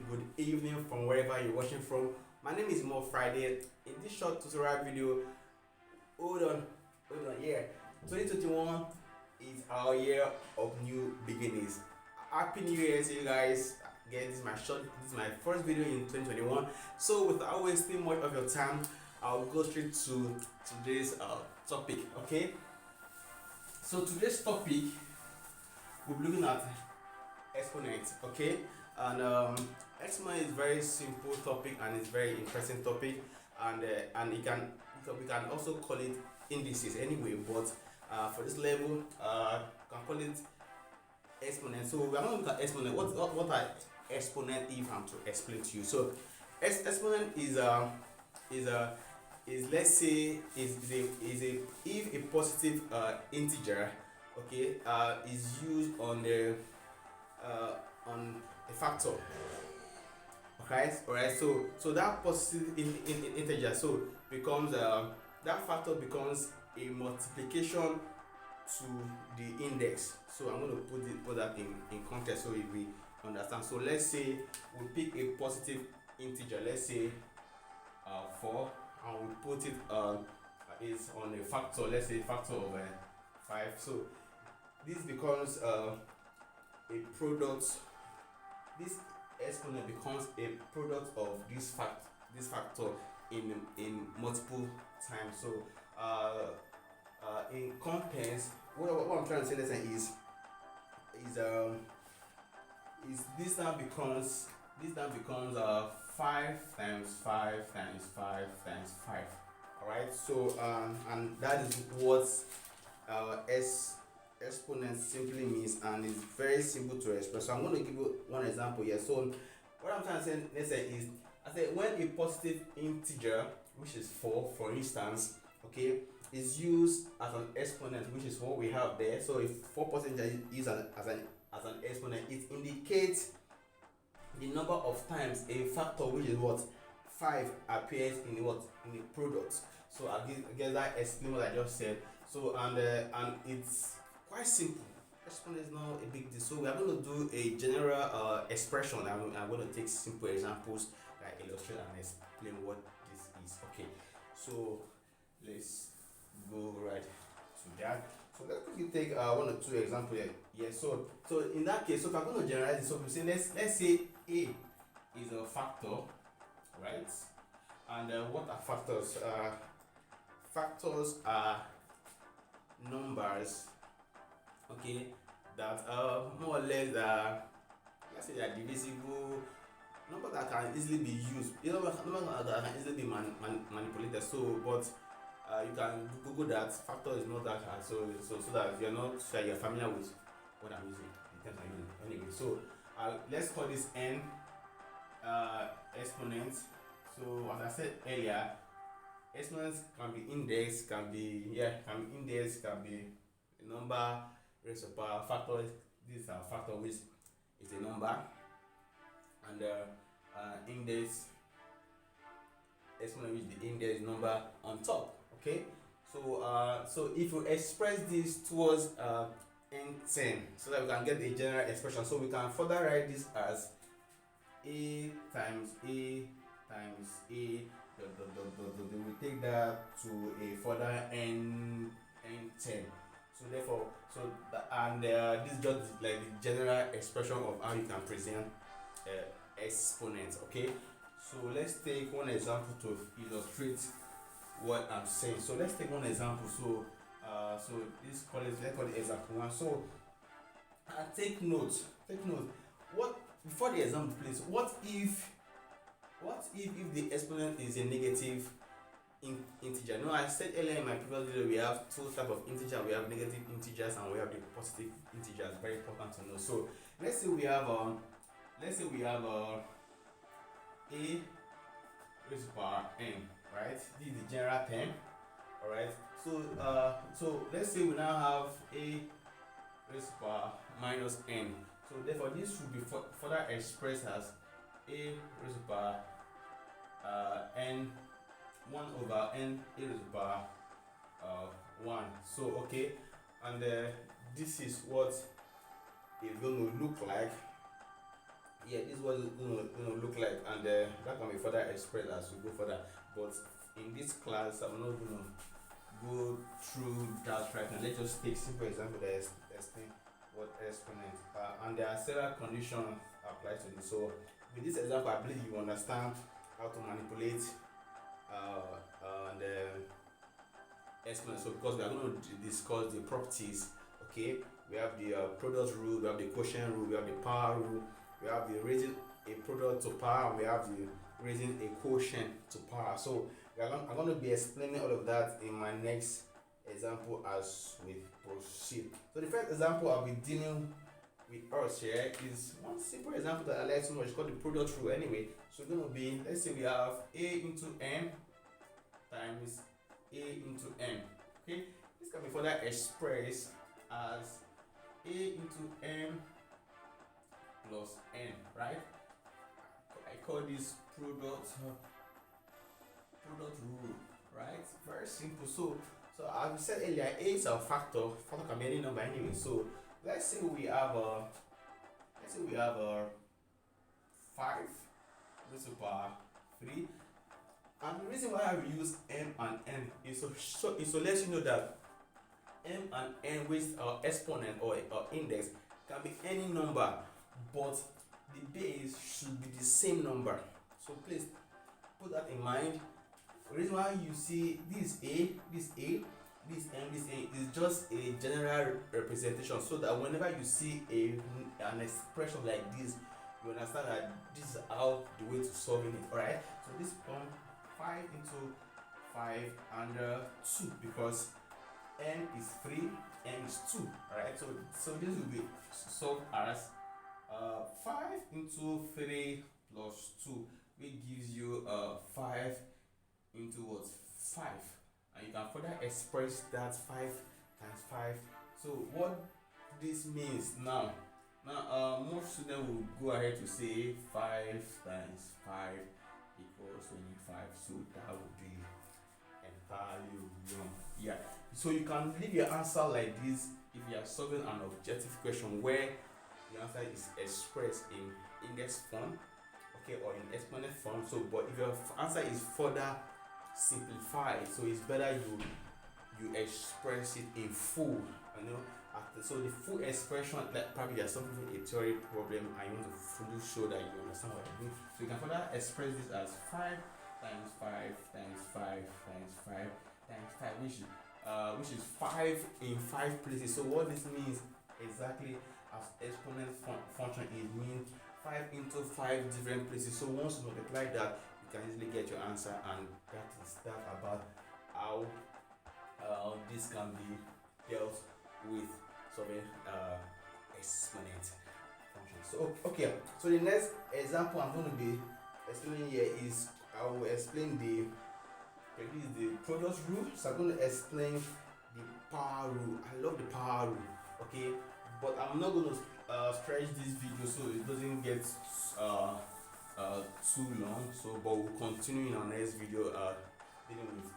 good evening from wherever you're watching from. My name is Mo Friday. In this short tutorial video, hold on, yeah. 2021 is our year of new beginnings. Happy New Year to you guys. Again, this is my first video in 2021. So without wasting much of your time, I'll go straight to today's topic. Okay. So today's topic, we'll be looking at exponents. Okay, and exponent is very simple topic and it's very interesting topic, and we can also call it indices anyway, but for this level we can call it exponent. So we are going to look at exponent. What are exponent if I'm to explain to you? So exponent is let's say is a if a positive integer, okay, is used on a factor. Okay, alright. So that positive integer so becomes that factor becomes a multiplication to the index. So I'm going to put that in context so we understand. So let's say we pick a positive integer, let's say 4, and we put it is on a factor, let's say factor of 5. So this becomes a product. This exponent becomes a product of this factor in multiple times. So in contents, what I'm trying to say is this now becomes 5 times 5 times 5 times 5. All right. So and that is what exponent simply means, and it's very simple to express. So I'm going to give you one example here. So what I'm trying to say, let's say, is I said when a positive integer, which is 4 for instance, okay, is used as an exponent, which is what we have there. So if 4% is used as an exponent, it indicates the number of times a factor, which is what 5, appears in the product. So I guess that explains what I just said. So and it's quite simple. Exponent is not a big deal. So we are going to do a general expression. I'm going to take simple examples that illustrate and explain what this is. Okay, so let's go right to that. So let's quickly take 1 or 2 examples here. Yeah. So in that case, so if I'm going to generalize this, so we say let's say A is a factor, right? And what are factors? Factors are numbers, okay, that more or less let's say they are divisible, numbers that can easily be used, numbers that can easily be manipulated. So but you can google that. Factor is not that hard, so that you're familiar with what I'm using, in terms I'm using anyway. So let's call this n exponent. So as I said earlier, exponents can be index, can be a number raised to power. Factor, this is a factor which is a number, and index, exponent which is the index number on top. Okay, so if we express this towards n10, so that we can get a general expression, so we can further write this as a times a times a. We will take that to a further n10. So therefore, this is just like the general expression of how you can present exponents. Okay, so let's take one example to illustrate what I'm saying. So let's take one example. So let's call it example 1. So take note. What, before the example, please, what if the exponent is a negative integer? No, I said earlier in my previous video we have 2 types of integer. We have negative integers and we have the positive integers. Very important to know. So let's say we have a raised to power n, right? This is the general term. All right. So let's say we now have a raised to power minus n. So therefore this should be further expressed as a raised to power n 1 over n a raised to power 1. So okay, and this is what it's going to look like yeah, this is what it look like, and that can be further expressed as we go further. But in this class, I'm not gonna go through that right now. Let's just take simple example that explain what exponent and there are several conditions applied to this. So with this example, I believe you understand how to manipulate the exponent. So because we are going to discuss the properties, okay, we have the product rule, we have the quotient rule, we have the power rule, we have the raising a product to power, and we have the raising a quotient to power. So I'm going to be explaining all of that in my next example as we proceed. So the first example I'll be dealing with us here is one simple example that I like so much, called the product rule anyway. So it's going to be, let's say we have a into m times a into m. Okay, this can be further expressed as a into m plus n, right? I call this product rule, right? Very simple. So as we said earlier, a is a factor. Factor can be any number anyway. So let's say we have a 5 raised to the power 3. And the reason why I use m and n is to let you know that m and n, which our exponent or index, can be any number, but the base should be the same number. So please put that in mind. The reason why you see this a, this m, this a is just a general representation, so that whenever you see an expression like this, you understand that this is how the way to solving it. Alright, so this becomes 5 into 5 and 2, because n is 3, n is 2. Alright, so this will be solved as 5 into 3 plus 2, which gives you 5 into what? 5. And you can further express that 5 times 5. So what this means now, most students will go ahead to say 5 times 5 equals 25. So that would be entirely wrong. Yeah. So you can leave your answer like this if you are solving an objective question where the answer is expressed in index form, okay, or in exponent form. So, but if your answer is further simplified, so it's better you express it in full, so the full expression, like probably you're solving a theory problem and you want to fully show that you understand what I mean. So you can further express this as 5 times 5 times 5 times 5 times 5, which is 5 in 5 places. So what this means exactly as exponent function, it means 5 into 5 different places. So once you multiply that, you can easily get your answer, and that is that about how this can be dealt with solving exponent function. So okay, so the next example I'm going to be explaining here is, I will explain the product rule. So I'm going to explain the power rule. I love the power rule, okay, but I'm not going to stretch this video so it doesn't get too long. So but we'll continue in our next video dealing with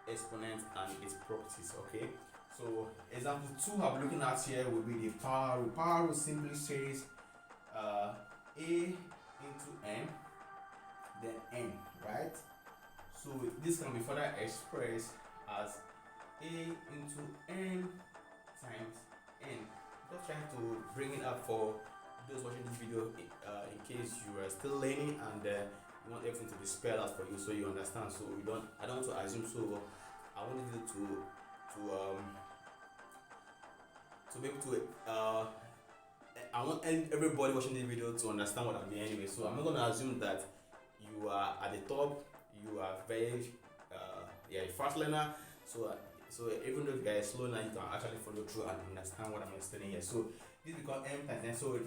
exponent and its properties. Okay, so example 2 I'm looking at here will be the power rule. Power rule simply says a into n then n, right? So this can be further expressed as a into n times n. Just trying to bring it up for those watching this video in case you are still learning and you want everything to be spelled out for you, so you understand. So I don't want to assume. So I want you to be able to I want everybody watching this video to understand what I'm doing anyway. So I'm not going to assume that you are at the top, you are very you're a fast learner. So even though you are slow now, you can actually follow through and understand what I'm explaining here. So this becomes m times n. So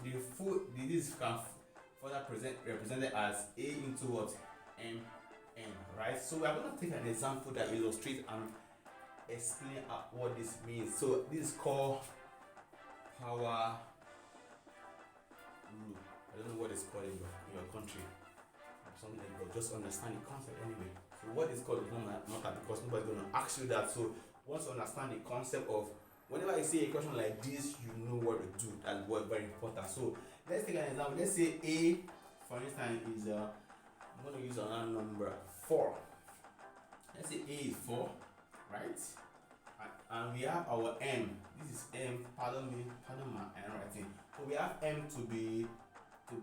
this can further represented as a into what? M n, right? So we are going to take an example that illustrates and explain what this means. So this is called power rule. I don't know what it's called in your country, something like that. Just understand the concept anyway. So what is called is not that, because nobody's going to ask you that. So once you understand the concept of, whenever I say a question like this, you know what to do. That's what very important. So let's take an example. Let's say A, for instance, is I'm going to use another number 4. Let's say A is 4, right? And we have our M. This is M. Pardon my handwriting. So we have M to be 2,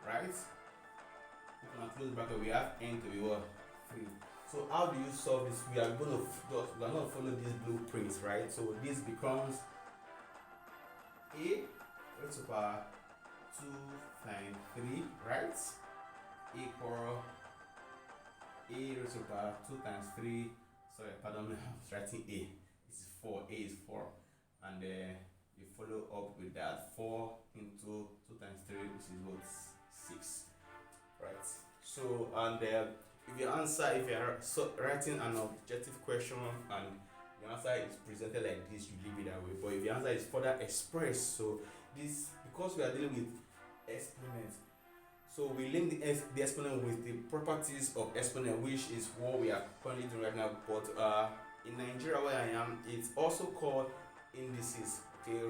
right? Open and close bracket. We have N to be what? 3. So how do you solve this? We are going to follow these blueprints, right? So this becomes A raised to the power 2 times 3, right? Equal A raised to the power 2 times 3. Sorry, pardon me, I'm writing A. It's 4. A is 4. And you follow up with that 4 into 2 times 3, which is what? 6. Right? So, and if you are writing an objective question and your answer is presented like this, you leave it that way. But if your answer is further expressed, so this, because we are dealing with exponents, so we link the exponent with the properties of exponent, which is what we are currently doing right now. But in Nigeria, where I am, it's also called indices. Okay,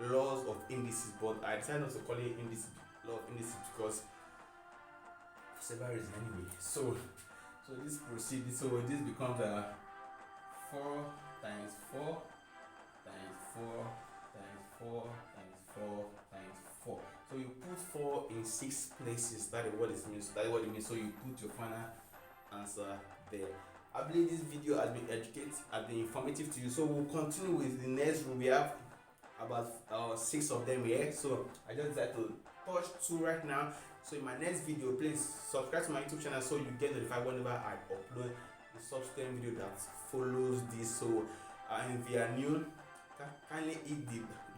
laws of indices. But I decided not to call it law of indices because for several reasons anyway. So this proceeds. So this becomes 4 times 4 times 4 times 4 times 4 times 4. So you put 4 in 6 places. That is what it means. So you put your final answer there. I believe this video has been informative to you. So we'll continue with the next room. We have about 6 of them here. So I just decided to touch 2 right now. So in my next video, please subscribe to my YouTube channel so you get notified whenever I upload the subsequent video that follows this. So if you are new, kindly hit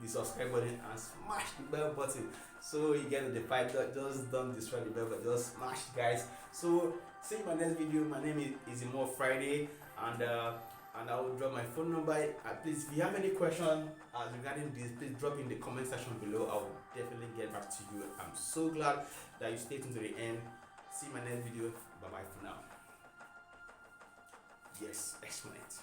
the subscribe button and smash the bell button so you get notified. Just don't destroy the bell, but just smash it, guys. So see you in my next video. My name is More Friday, and I will drop my phone number. Please, if you have any question regarding this, please drop in the comment section below. I will definitely get back to you. I'm so glad that you stayed until the end. See you in my next video. Bye bye for now. Yes, Exponents.